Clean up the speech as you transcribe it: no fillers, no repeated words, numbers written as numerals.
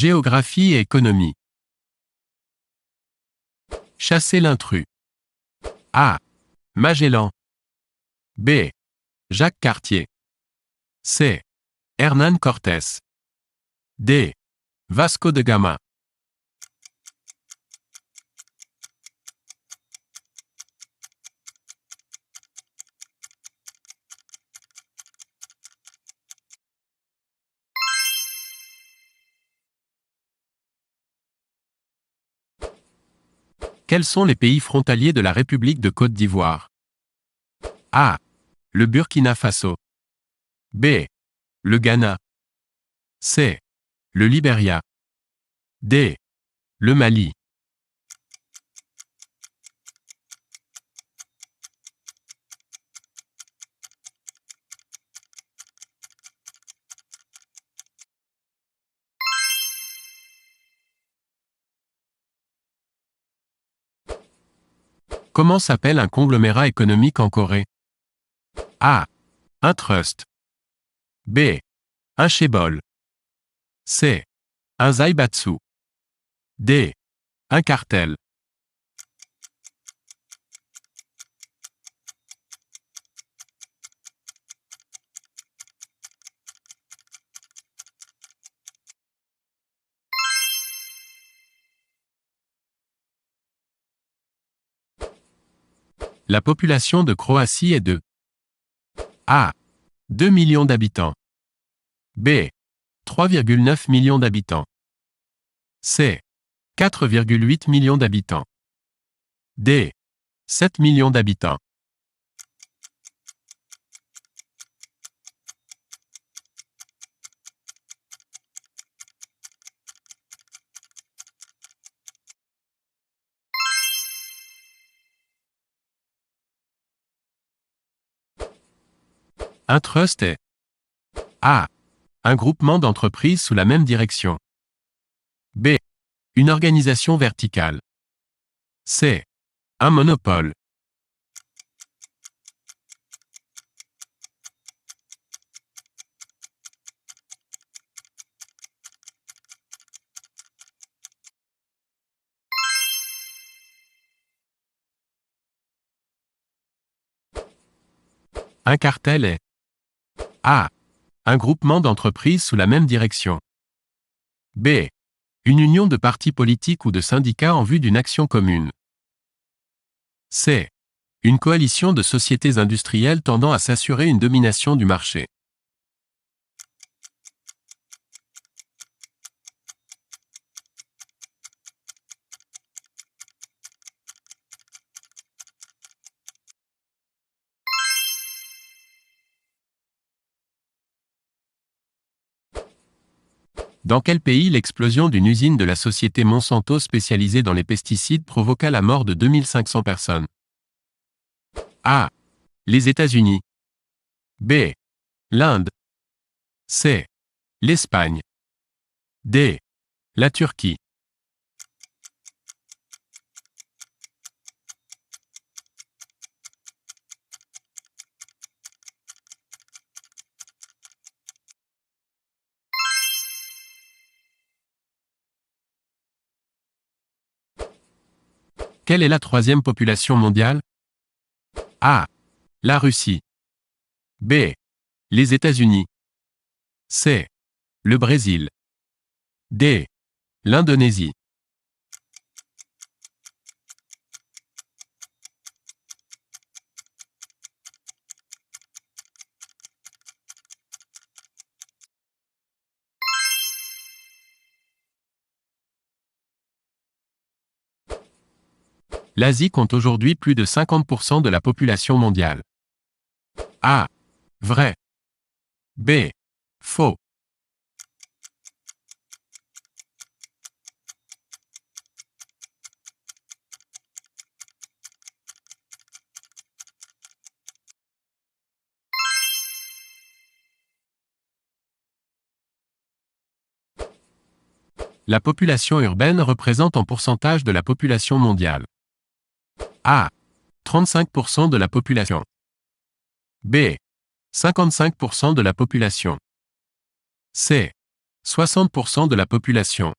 Géographie et économie. Chasser l'intrus. A. Magellan. B. Jacques Cartier. C. Hernán Cortés. D. Vasco de Gama. Quels sont les pays frontaliers de la République de Côte d'Ivoire? A. Le Burkina Faso. B. Le Ghana. C. Le Libéria. D. Le Mali. Comment s'appelle un conglomérat économique en Corée? A. Un trust. B. Un chaebol. C. Un zaibatsu. D. Un cartel. La population de Croatie est de A. 2 millions d'habitants. B. 3,9 millions d'habitants. C. 4,8 millions d'habitants. D. 7 millions d'habitants. Un trust est A. Un groupement d'entreprises sous la même direction. B. Une organisation verticale. C. Un monopole. Un cartel est A. Un groupement d'entreprises sous la même direction. B. Une union de partis politiques ou de syndicats en vue d'une action commune. C. Une coalition de sociétés industrielles tendant à s'assurer une domination du marché. Dans quel pays l'explosion d'une usine de la société Monsanto spécialisée dans les pesticides provoqua la mort de 2500 personnes? A. Les États-Unis. B. L'Inde. C. L'Espagne. D. La Turquie. Quelle est la troisième population mondiale? A. La Russie. B. Les États-Unis. C. Le Brésil. D. L'Indonésie. L'Asie compte aujourd'hui plus de 50% de la population mondiale. A. Vrai. B. Faux. La population urbaine représente en pourcentage de la population mondiale. A. 35% de la population. B. 55% de la population. C. 60% de la population.